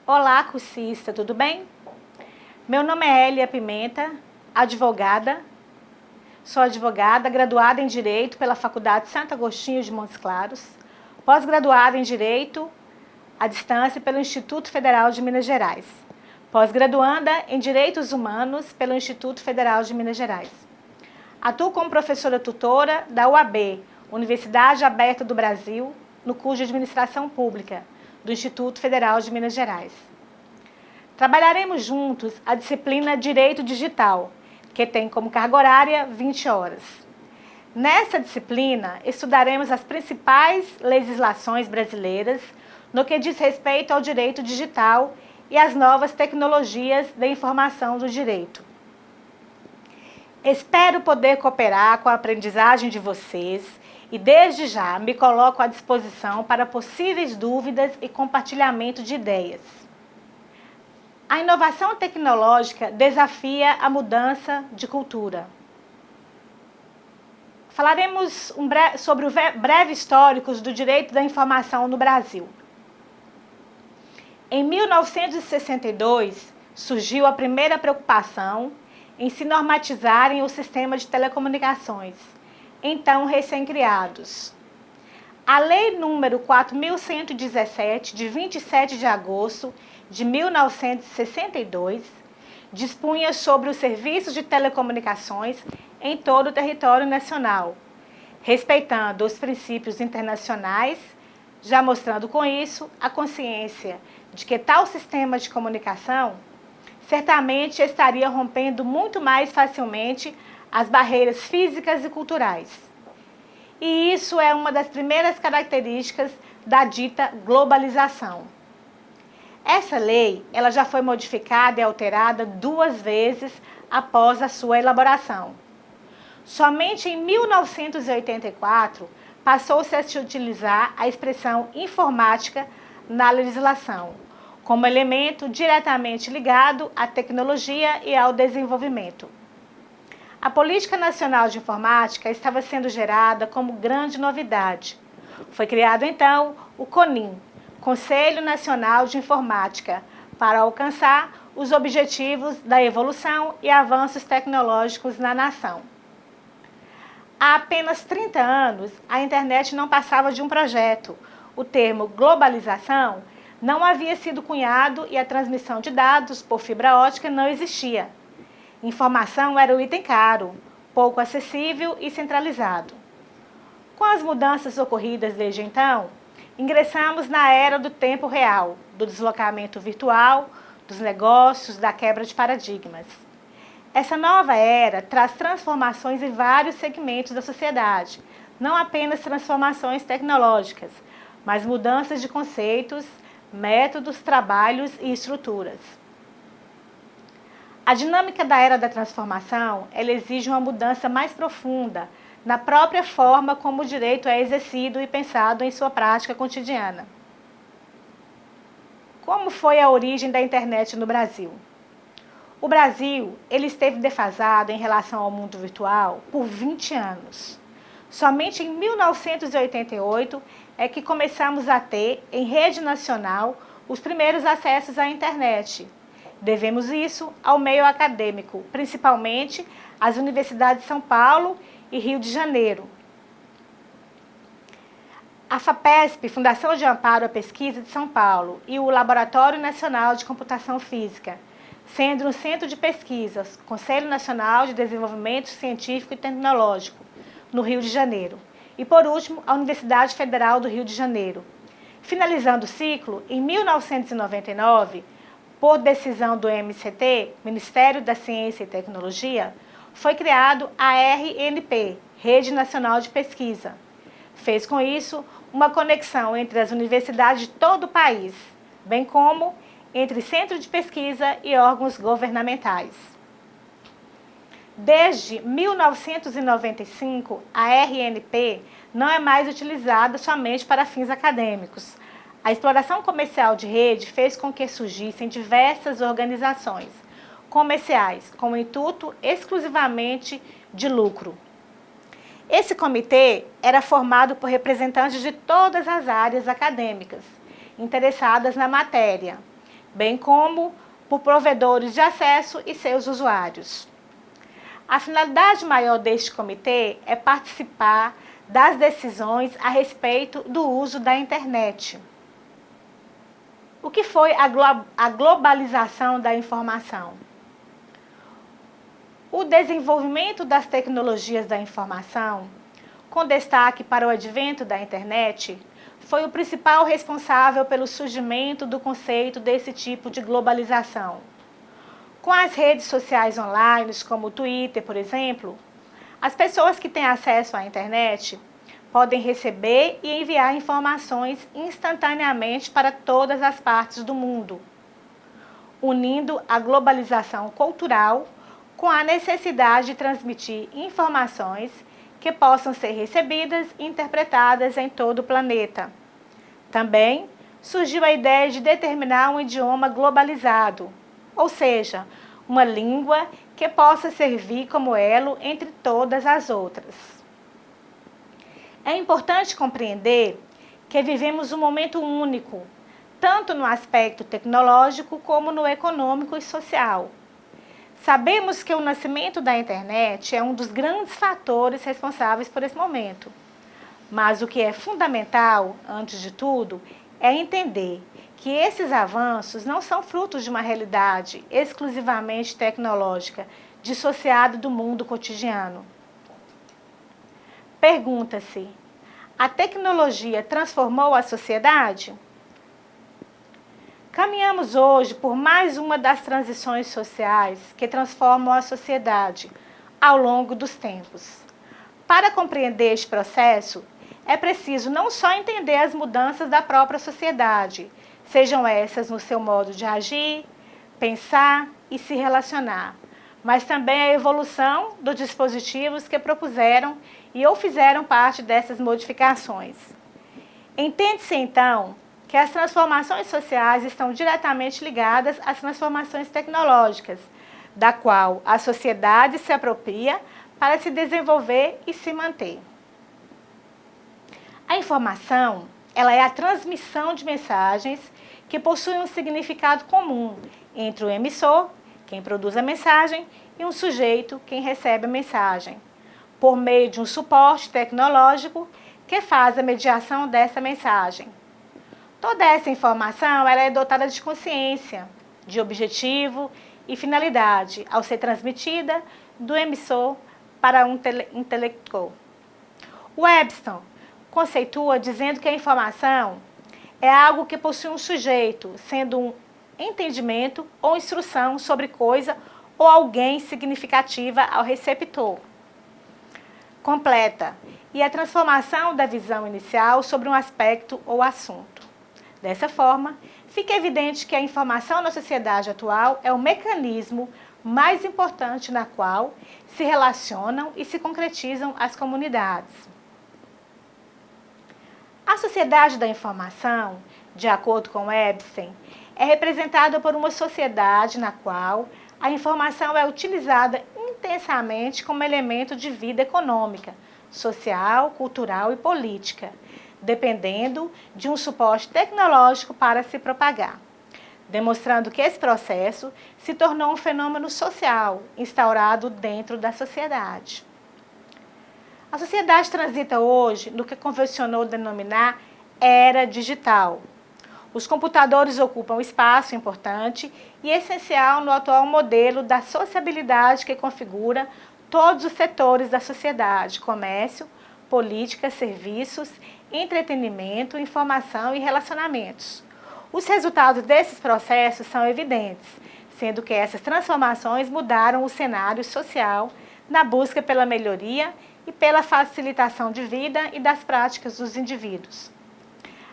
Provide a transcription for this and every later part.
Olá, cursista, tudo bem? Meu nome é Elia Pimenta, advogada. Sou advogada, graduada em Direito pela Faculdade Santo Agostinho de Montes Claros, pós-graduada em Direito à distância pelo Instituto Federal de Minas Gerais, pós-graduanda em Direitos Humanos pelo Instituto Federal de Minas Gerais. Atuo como professora tutora da UAB, Universidade Aberta do Brasil, no curso de Administração Pública, do Instituto Federal de Minas Gerais. Trabalharemos juntos a disciplina Direito Digital, que tem como carga horária 20 horas. Nessa disciplina, estudaremos as principais legislações brasileiras no que diz respeito ao direito digital e às novas tecnologias da informação do direito. Espero poder cooperar com a aprendizagem de vocês e, desde já, me coloco à disposição para possíveis dúvidas e compartilhamento de ideias. A inovação tecnológica desafia a mudança de cultura. Falaremos sobre o breve histórico do direito da informação no Brasil. Em 1962, surgiu a primeira preocupação em se normatizarem o sistema de telecomunicações, então recém-criados. A Lei nº 4.117, de 27 de agosto de 1962, dispunha sobre os serviços de telecomunicações em todo o território nacional, respeitando os princípios internacionais, já mostrando com isso a consciência de que tal sistema de comunicação certamente estaria rompendo muito mais facilmente as barreiras físicas e culturais. E isso é uma das primeiras características da dita globalização. Essa lei, ela já foi modificada e alterada 2 vezes após a sua elaboração. Somente em 1984 passou-se a se utilizar a expressão informática na legislação, como elemento diretamente ligado à tecnologia e ao desenvolvimento. A Política Nacional de Informática estava sendo gerada como grande novidade. Foi criado, então, o CONIN, Conselho Nacional de Informática, para alcançar os objetivos da evolução e avanços tecnológicos na nação. Há apenas 30 anos, a internet não passava de um projeto. O termo globalização não havia sido cunhado e a transmissão de dados por fibra ótica não existia. Informação era um item caro, pouco acessível e centralizado. Com as mudanças ocorridas desde então, ingressamos na era do tempo real, do deslocamento virtual, dos negócios, da quebra de paradigmas. Essa nova era traz transformações em vários segmentos da sociedade, não apenas transformações tecnológicas, mas mudanças de conceitos, métodos, trabalhos e estruturas. A dinâmica da era da transformação, ela exige uma mudança mais profunda na própria forma como o direito é exercido e pensado em sua prática cotidiana. Como foi a origem da internet no Brasil? O Brasil, ele esteve defasado em relação ao mundo virtual por 20 anos. Somente em 1988 é que começamos a ter, em rede nacional, os primeiros acessos à internet. Devemos isso ao meio acadêmico, principalmente às universidades de São Paulo e Rio de Janeiro. A FAPESP, Fundação de Amparo à Pesquisa de São Paulo, e o Laboratório Nacional de Computação Física, sendo um centro de pesquisas, Conselho Nacional de Desenvolvimento Científico e Tecnológico, no Rio de Janeiro. E, por último, a Universidade Federal do Rio de Janeiro. Finalizando o ciclo, em 1999, por decisão do MCT, Ministério da Ciência e Tecnologia, foi criado a RNP, Rede Nacional de Pesquisa. Fez com isso uma conexão entre as universidades de todo o país, bem como entre centros de pesquisa e órgãos governamentais. Desde 1995, a RNP não é mais utilizada somente para fins acadêmicos. A exploração comercial de rede fez com que surgissem diversas organizações comerciais com o intuito exclusivamente de lucro. Esse comitê era formado por representantes de todas as áreas acadêmicas interessadas na matéria, bem como por provedores de acesso e seus usuários. A finalidade maior deste comitê é participar das decisões a respeito do uso da internet. O que foi a globalização da informação? O desenvolvimento das tecnologias da informação, com destaque para o advento da internet, foi o principal responsável pelo surgimento do conceito desse tipo de globalização. Com as redes sociais online, como o Twitter, por exemplo, as pessoas que têm acesso à internet podem receber e enviar informações instantaneamente para todas as partes do mundo, unindo a globalização cultural com a necessidade de transmitir informações que possam ser recebidas e interpretadas em todo o planeta. Também surgiu a ideia de determinar um idioma globalizado, ou seja, uma língua que possa servir como elo entre todas as outras. É importante compreender que vivemos um momento único, tanto no aspecto tecnológico como no econômico e social. Sabemos que o nascimento da internet é um dos grandes fatores responsáveis por esse momento. Mas o que é fundamental, antes de tudo, é entender que esses avanços não são frutos de uma realidade exclusivamente tecnológica, dissociada do mundo cotidiano. Pergunta-se: a tecnologia transformou a sociedade? Caminhamos hoje por mais uma das transições sociais que transformam a sociedade ao longo dos tempos. Para compreender este processo, é preciso não só entender as mudanças da própria sociedade, sejam essas no seu modo de agir, pensar e se relacionar, mas também a evolução dos dispositivos que propuseram e ou fizeram parte dessas modificações. Entende-se, então, que as transformações sociais estão diretamente ligadas às transformações tecnológicas, da qual a sociedade se apropria para se desenvolver e se manter. A informação, ela é a transmissão de mensagens que possuem um significado comum entre o emissor, quem produz a mensagem, e um sujeito, quem recebe a mensagem, por meio de um suporte tecnológico que faz a mediação dessa mensagem. Toda essa informação ela é dotada de consciência, de objetivo e finalidade, ao ser transmitida do emissor para um intelector. Webster conceitua dizendo que a informação é algo que possui um sujeito, sendo um entendimento ou instrução sobre coisa ou alguém significativa ao receptor. Completa, e a transformação da visão inicial sobre um aspecto ou assunto. Dessa forma, fica evidente que a informação na sociedade atual é o mecanismo mais importante na qual se relacionam e se concretizam as comunidades. A sociedade da informação, de acordo com Webster, é representada por uma sociedade na qual a informação é utilizada intensamente como elemento de vida econômica, social, cultural e política, dependendo de um suporte tecnológico para se propagar, demonstrando que esse processo se tornou um fenômeno social instaurado dentro da sociedade. A sociedade transita hoje no que convencionou denominar era digital. Os computadores ocupam espaço importante e essencial no atual modelo da sociabilidade que configura todos os setores da sociedade: comércio, política, serviços, entretenimento, informação e relacionamentos. Os resultados desses processos são evidentes, sendo que essas transformações mudaram o cenário social na busca pela melhoria e pela facilitação de vida e das práticas dos indivíduos.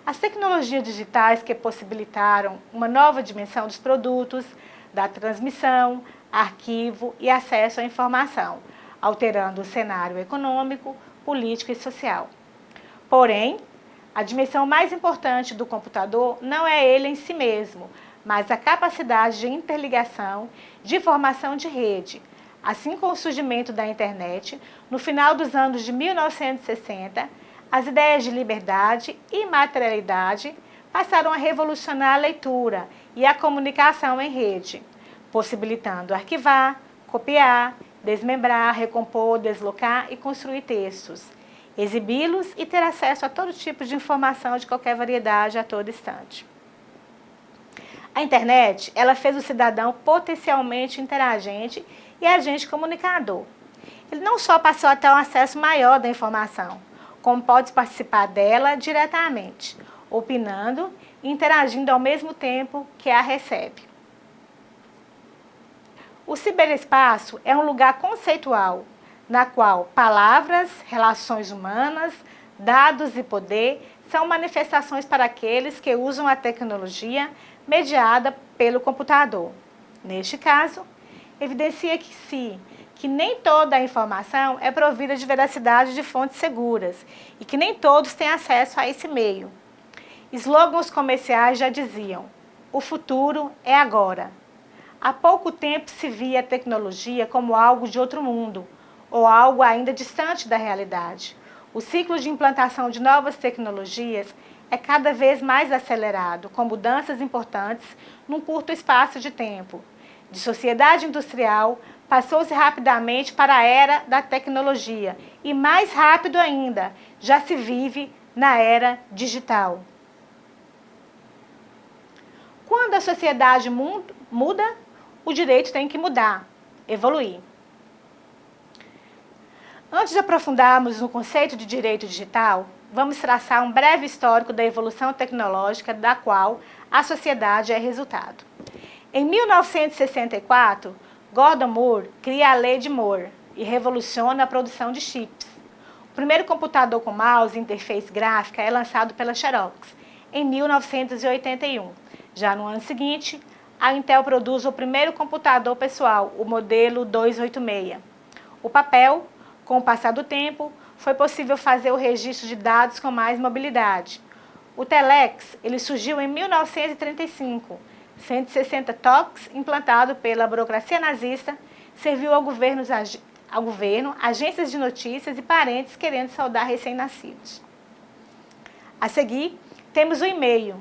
As tecnologias digitais que possibilitaram uma nova dimensão dos produtos, da transmissão, arquivo e acesso à informação, alterando o cenário econômico, político e social. Porém, a dimensão mais importante do computador não é ele em si mesmo, mas a capacidade de interligação de informação de rede. Assim, com o surgimento da internet, no final dos anos de 1960, as ideias de liberdade e materialidade passaram a revolucionar a leitura e a comunicação em rede, possibilitando arquivar, copiar, desmembrar, recompor, deslocar e construir textos, exibi-los e ter acesso a todo tipo de informação de qualquer variedade a todo instante. A internet, ela fez o cidadão potencialmente interagente e agente comunicador. Ele não só passou a ter um acesso maior da informação, como pode participar dela diretamente, opinando e interagindo ao mesmo tempo que a recebe. O ciberespaço é um lugar conceitual, na qual palavras, relações humanas, dados e poder são manifestações para aqueles que usam a tecnologia mediada pelo computador. Neste caso, evidencia que nem toda a informação é provida de veracidade de fontes seguras e que nem todos têm acesso a esse meio. Slogans comerciais já diziam: o futuro é agora. Há pouco tempo se via a tecnologia como algo de outro mundo, ou algo ainda distante da realidade. O ciclo de implantação de novas tecnologias é cada vez mais acelerado, com mudanças importantes num curto espaço de tempo. De sociedade industrial, passou-se rapidamente para a era da tecnologia e, mais rápido ainda, já se vive na era digital. Quando a sociedade muda, o direito tem que mudar, evoluir. Antes de aprofundarmos no conceito de direito digital, vamos traçar um breve histórico da evolução tecnológica da qual a sociedade é resultado. Em 1964, Gordon Moore cria a Lei de Moore e revoluciona a produção de chips. O primeiro computador com mouse e interface gráfica é lançado pela Xerox em 1981. Já no ano seguinte, a Intel produz o primeiro computador pessoal, o modelo 286. O papel, com o passar do tempo, foi possível fazer o registro de dados com mais mobilidade. O telex, ele surgiu em 1935. 160 toques, implantado pela burocracia nazista, serviu ao governo, agências de notícias e parentes querendo saudar recém-nascidos. A seguir, temos o e-mail.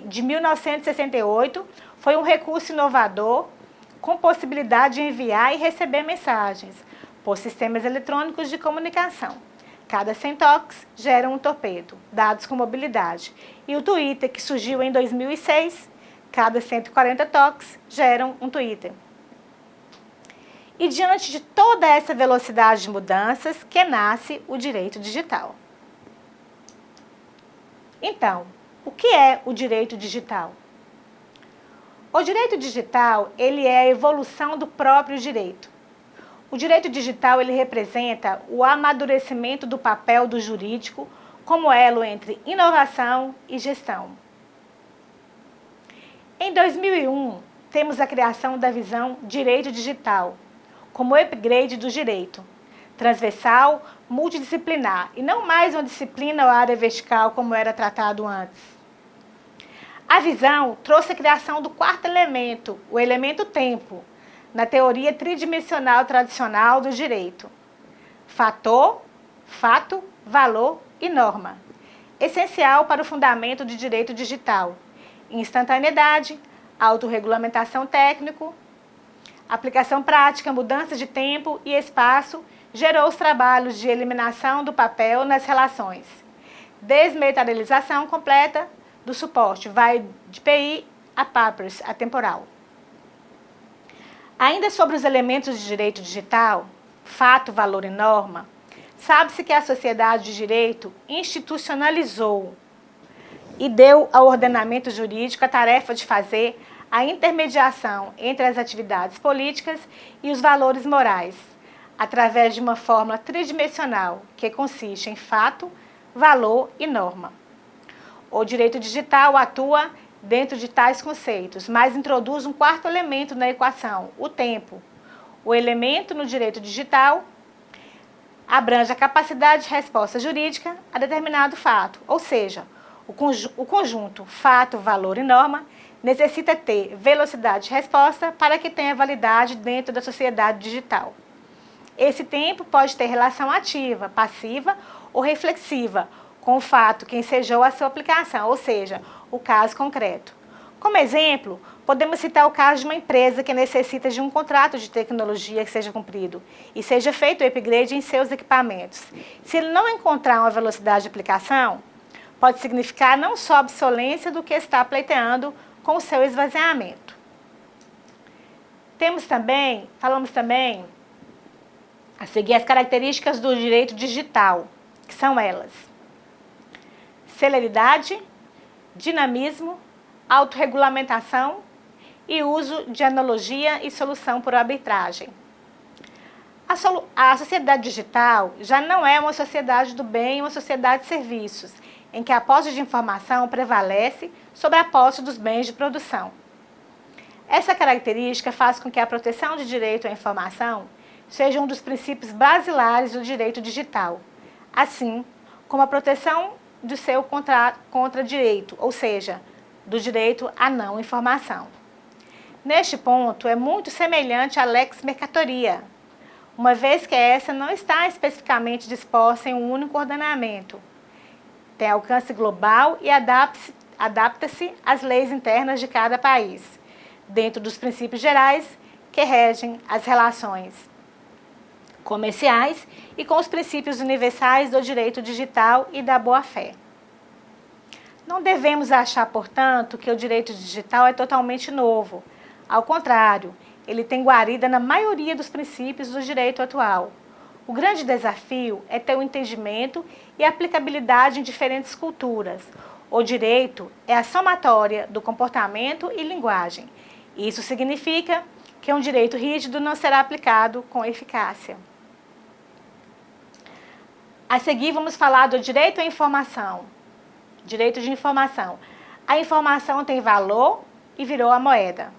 De 1968, foi um recurso inovador com possibilidade de enviar e receber mensagens por sistemas eletrônicos de comunicação. Cada 100 toques gera um torpedo, dados com mobilidade. E o Twitter, que surgiu em 2006, cada 140 toques geram um Twitter. E diante de toda essa velocidade de mudanças que nasce o direito digital. Então, o que é o direito digital? O direito digital, ele é a evolução do próprio direito. O direito digital, ele representa o amadurecimento do papel do jurídico como elo entre inovação e gestão. Em 2001, temos a criação da visão direito digital, como upgrade do direito, transversal, multidisciplinar, e não mais uma disciplina ou área vertical como era tratado antes. A visão trouxe a criação do quarto elemento, o elemento tempo, na teoria tridimensional tradicional do direito. Fator, fato, valor e norma. Essencial para o fundamento de direito digital. Instantaneidade, autorregulamentação técnico, aplicação prática, mudança de tempo e espaço, gerou os trabalhos de eliminação do papel nas relações. Desmaterialização completa do suporte, vai de PI a papers, atemporal. Ainda sobre os elementos de direito digital, fato, valor e norma, sabe-se que a sociedade de direito institucionalizou e deu ao ordenamento jurídico a tarefa de fazer a intermediação entre as atividades políticas e os valores morais, através de uma fórmula tridimensional que consiste em fato, valor e norma. O direito digital atua dentro de tais conceitos, mas introduz um quarto elemento na equação, o tempo. O elemento no direito digital abrange a capacidade de resposta jurídica a determinado fato, ou seja, o conjunto fato, valor e norma necessita ter velocidade de resposta para que tenha validade dentro da sociedade digital. Esse tempo pode ter relação ativa, passiva ou reflexiva com o fato que ensejou a sua aplicação, ou seja, o caso concreto. Como exemplo, podemos citar o caso de uma empresa que necessita de um contrato de tecnologia que seja cumprido e seja feito o upgrade em seus equipamentos. Se ele não encontrar uma velocidade de aplicação, pode significar não só a obsolência do que está pleiteando com o seu esvaziamento. Falamos também a seguir as características do direito digital, que são elas: celeridade, dinamismo, autorregulamentação e uso de analogia e solução por arbitragem. A sociedade digital já não é uma sociedade do bem, uma sociedade de serviços, em que a posse de informação prevalece sobre a posse dos bens de produção. Essa característica faz com que a proteção de direito à informação seja um dos princípios basilares do direito digital, assim como a proteção do seu contra-direito, ou seja, do direito à não informação. Neste ponto, é muito semelhante à Lex Mercatoria, uma vez que essa não está especificamente disposta em um único ordenamento. Tem alcance global e adapta-se às leis internas de cada país, dentro dos princípios gerais que regem as relações comerciais e com os princípios universais do direito digital e da boa-fé. Não devemos achar, portanto, que o direito digital é totalmente novo. Ao contrário, ele tem guarida na maioria dos princípios do direito atual. O grande desafio é ter o entendimento e aplicabilidade em diferentes culturas. O direito é a somatória do comportamento e linguagem. Isso significa que um direito rígido não será aplicado com eficácia. A seguir, vamos falar do direito à informação. Direito de informação. A informação tem valor e virou a moeda.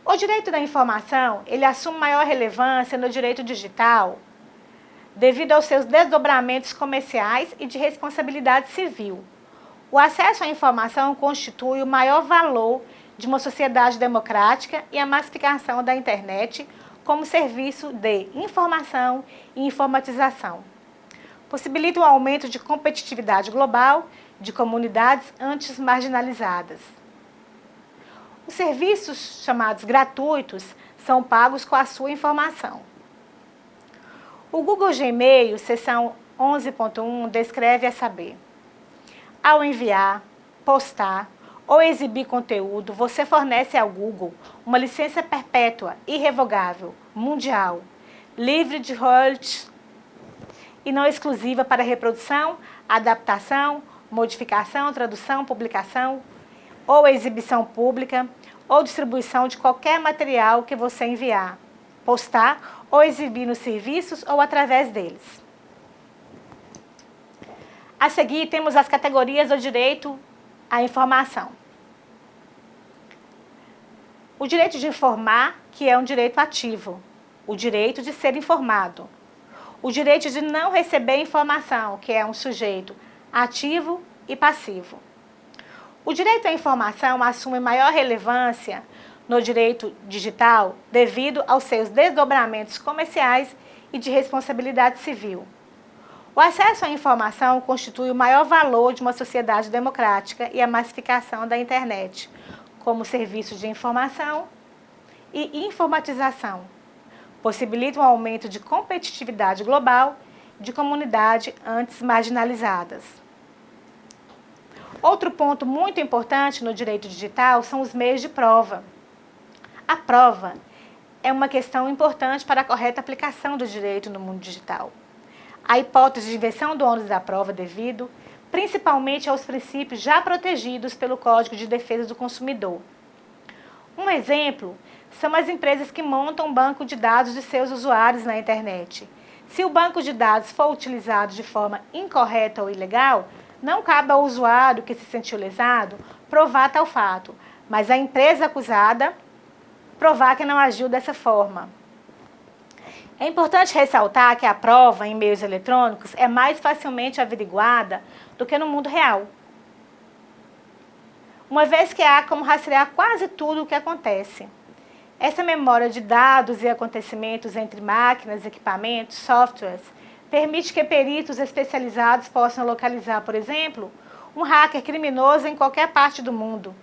O direito da informação, ele assume maior relevância no direito digital devido aos seus desdobramentos comerciais e de responsabilidade civil. O acesso à informação constitui o maior valor de uma sociedade democrática e a massificação da internet como serviço de informação e informatização. Possibilita o aumento de competitividade global de comunidades antes marginalizadas. Os serviços chamados gratuitos são pagos com a sua informação. O Google Gmail, seção 11.1, descreve a saber: ao enviar, postar ou exibir conteúdo, você fornece ao Google uma licença perpétua, irrevogável, mundial, livre de royalties e não exclusiva para reprodução, adaptação, modificação, tradução, publicação ou exibição pública ou distribuição de qualquer material que você enviar, postar ou exibir nos serviços ou através deles. A seguir, temos as categorias do direito à informação. O direito de informar, que é um direito ativo. O direito de ser informado. O direito de não receber informação, que é um sujeito ativo e passivo. O direito à informação assume maior relevância no direito digital devido aos seus desdobramentos comerciais e de responsabilidade civil. O acesso à informação constitui o maior valor de uma sociedade democrática e a massificação da internet, como serviço de informação e informatização. Possibilita um aumento de competitividade global de comunidades antes marginalizadas. Outro ponto muito importante no direito digital são os meios de prova. A prova é uma questão importante para a correta aplicação do direito no mundo digital. A hipótese de inversão do ônus da prova devido, principalmente aos princípios já protegidos pelo Código de Defesa do Consumidor. Um exemplo são as empresas que montam um banco de dados de seus usuários na internet. Se o banco de dados for utilizado de forma incorreta ou ilegal, não cabe ao usuário que se sentiu lesado provar tal fato, mas a empresa acusada provar que não agiu dessa forma. É importante ressaltar que a prova em meios eletrônicos é mais facilmente averiguada do que no mundo real, uma vez que há como rastrear quase tudo o que acontece. Essa memória de dados e acontecimentos entre máquinas, equipamentos, softwares, permite que peritos especializados possam localizar, por exemplo, um hacker criminoso em qualquer parte do mundo,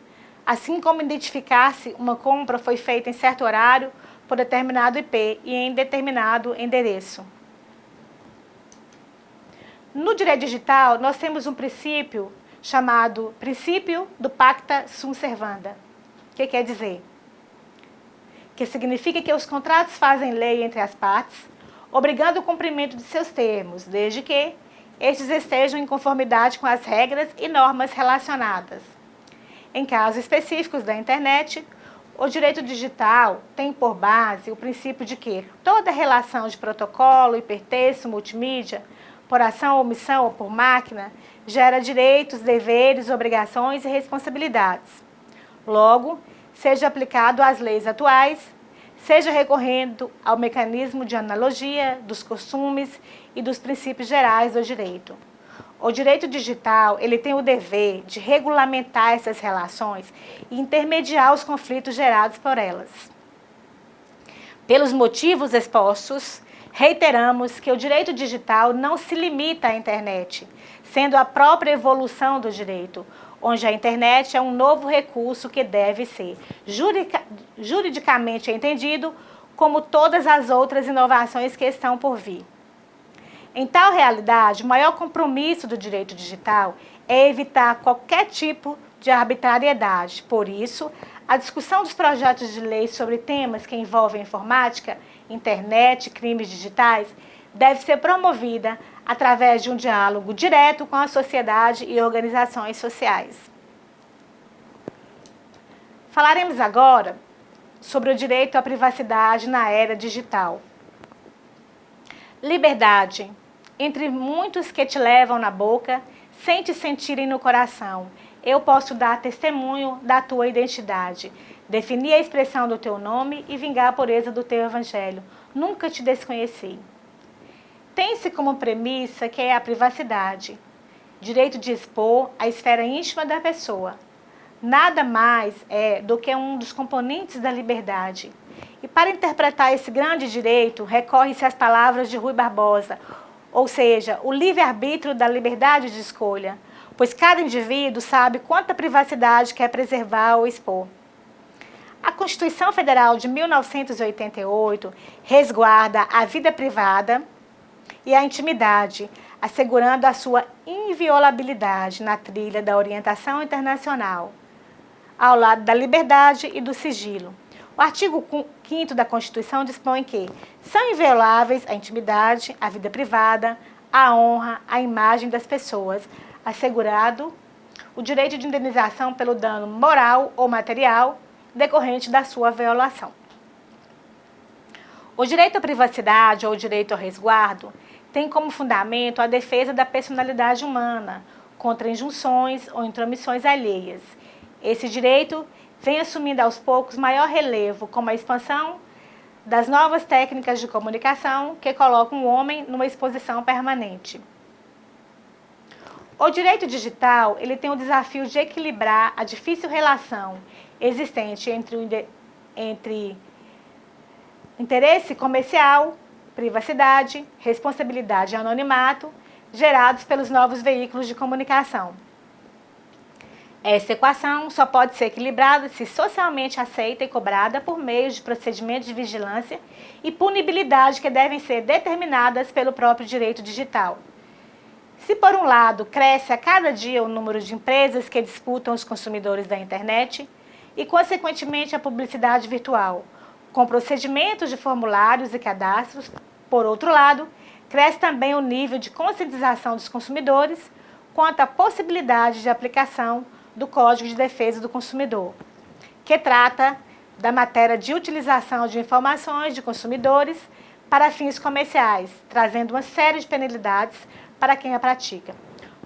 assim como identificar se uma compra foi feita em certo horário, por determinado IP e em determinado endereço. No direito digital, nós temos um princípio chamado princípio do pacta sunt servanda. O que quer dizer? Que significa que os contratos fazem lei entre as partes, obrigando o cumprimento de seus termos, desde que estes estejam em conformidade com as regras e normas relacionadas. Em casos específicos da internet, o direito digital tem por base o princípio de que toda relação de protocolo, hipertexto, multimídia, por ação, omissão ou por máquina, gera direitos, deveres, obrigações e responsabilidades. Logo, seja aplicado às leis atuais, seja recorrendo ao mecanismo de analogia dos costumes e dos princípios gerais do direito. O direito digital, ele tem o dever de regulamentar essas relações e intermediar os conflitos gerados por elas. Pelos motivos expostos, reiteramos que o direito digital não se limita à internet, sendo a própria evolução do direito, onde a internet é um novo recurso que deve ser juridicamente entendido como todas as outras inovações que estão por vir. Em tal realidade, o maior compromisso do direito digital é evitar qualquer tipo de arbitrariedade. Por isso, a discussão dos projetos de lei sobre temas que envolvem informática, internet, crimes digitais, deve ser promovida através de um diálogo direto com a sociedade e organizações sociais. Falaremos agora sobre o direito à privacidade na era digital. Liberdade. Entre muitos que te levam na boca, sem te sentirem no coração, eu posso dar testemunho da tua identidade, definir a expressão do teu nome e vingar a pureza do teu evangelho. Nunca te desconheci. Tem-se como premissa que é a privacidade, direito de expor a esfera íntima da pessoa. Nada mais é do que um dos componentes da liberdade. E para interpretar esse grande direito, recorre-se às palavras de Rui Barbosa, ou seja, o livre-arbítrio da liberdade de escolha, pois cada indivíduo sabe quanta privacidade quer preservar ou expor. A Constituição Federal de 1988 resguarda a vida privada e a intimidade, assegurando a sua inviolabilidade na trilha da orientação internacional, ao lado da liberdade e do sigilo. O artigo 5º da Constituição dispõe que são invioláveis a intimidade, a vida privada, a honra, a imagem das pessoas, assegurado o direito de indenização pelo dano moral ou material decorrente da sua violação. O direito à privacidade ou o direito ao resguardo tem como fundamento a defesa da personalidade humana contra injunções ou intromissões alheias. Esse direito vem assumindo aos poucos maior relevo como a expansão das novas técnicas de comunicação que colocam o homem numa exposição permanente. O direito digital, ele tem o desafio de equilibrar a difícil relação existente entre interesse comercial, privacidade, responsabilidade e anonimato gerados pelos novos veículos de comunicação. Essa equação só pode ser equilibrada se socialmente aceita e cobrada por meio de procedimentos de vigilância e punibilidade que devem ser determinadas pelo próprio direito digital. Se, por um lado, cresce a cada dia o número de empresas que disputam os consumidores da internet e, consequentemente, a publicidade virtual, com procedimentos de formulários e cadastros, por outro lado, cresce também o nível de conscientização dos consumidores quanto à possibilidade de aplicação do Código de Defesa do Consumidor, que trata da matéria de utilização de informações de consumidores para fins comerciais, trazendo uma série de penalidades para quem a pratica.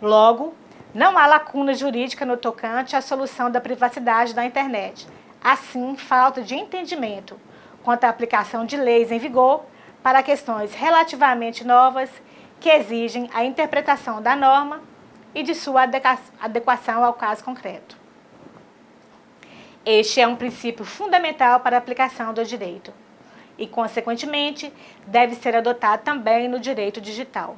Logo, não há lacuna jurídica no tocante à solução da privacidade da internet. Assim, falta de entendimento quanto à aplicação de leis em vigor para questões relativamente novas que exigem a interpretação da norma e de sua adequação ao caso concreto. Este é um princípio fundamental para a aplicação do direito. e, consequentemente, deve ser adotado também no direito digital.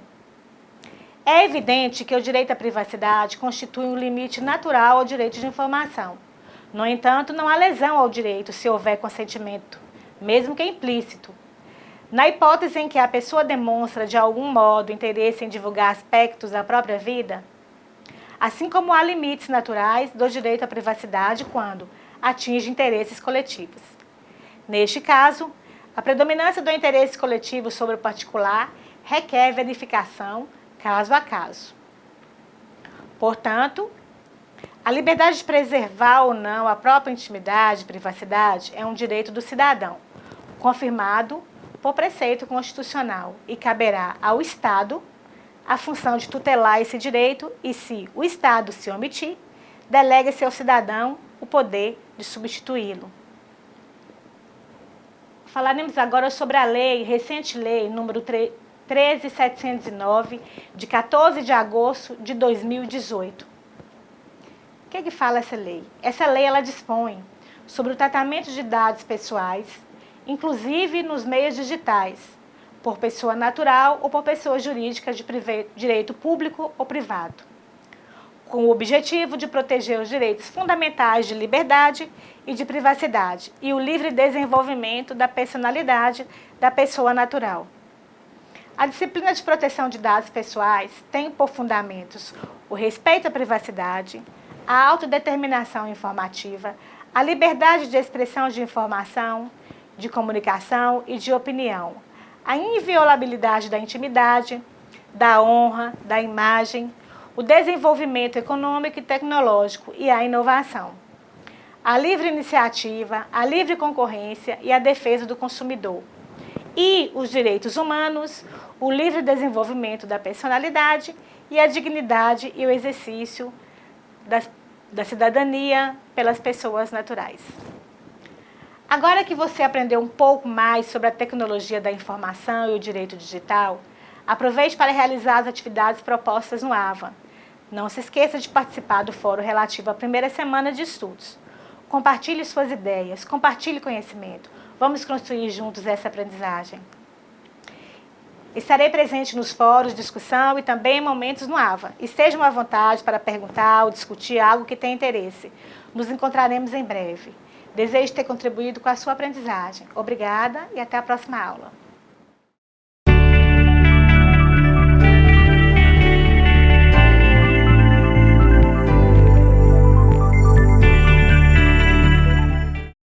É evidente que o direito à privacidade constitui um limite natural ao direito de informação. No entanto, não há lesão ao direito se houver consentimento, mesmo que implícito. Na hipótese em que a pessoa demonstra de algum modo interesse em divulgar aspectos da própria vida, assim como há limites naturais do direito à privacidade quando atinge interesses coletivos. Neste caso, a predominância do interesse coletivo sobre o particular requer verificação caso a caso. Portanto, a liberdade de preservar ou não a própria intimidade e privacidade é um direito do cidadão, confirmado por preceito constitucional, e caberá ao Estado a função de tutelar esse direito e, se o Estado se omitir, delega-se ao cidadão o poder de substituí-lo. Falaremos agora sobre a recente lei número 13.709, de 14 de agosto de 2018. O que fala essa lei? Essa lei ela dispõe sobre o tratamento de dados pessoais, inclusive nos meios digitais, por pessoa natural ou por pessoa jurídica de direito público ou privado, com o objetivo de proteger os direitos fundamentais de liberdade e de privacidade e o livre desenvolvimento da personalidade da pessoa natural. A disciplina de proteção de dados pessoais tem por fundamentos o respeito à privacidade, a autodeterminação informativa, a liberdade de expressão de informação, de comunicação e de opinião, a inviolabilidade da intimidade, da honra, da imagem, o desenvolvimento econômico e tecnológico e a inovação, a livre iniciativa, a livre concorrência e a defesa do consumidor, e os direitos humanos, o livre desenvolvimento da personalidade e a dignidade e o exercício da cidadania pelas pessoas naturais. Agora que você aprendeu um pouco mais sobre a tecnologia da informação e o direito digital, aproveite para realizar as atividades propostas no AVA. Não se esqueça de participar do fórum relativo à primeira semana de estudos. Compartilhe suas ideias, compartilhe conhecimento. Vamos construir juntos essa aprendizagem. Estarei presente nos fóruns de discussão e também em momentos no AVA. Estejam à vontade para perguntar ou discutir algo que tenha interesse. Nos encontraremos em breve. Desejo ter contribuído com a sua aprendizagem. Obrigada e até a próxima aula.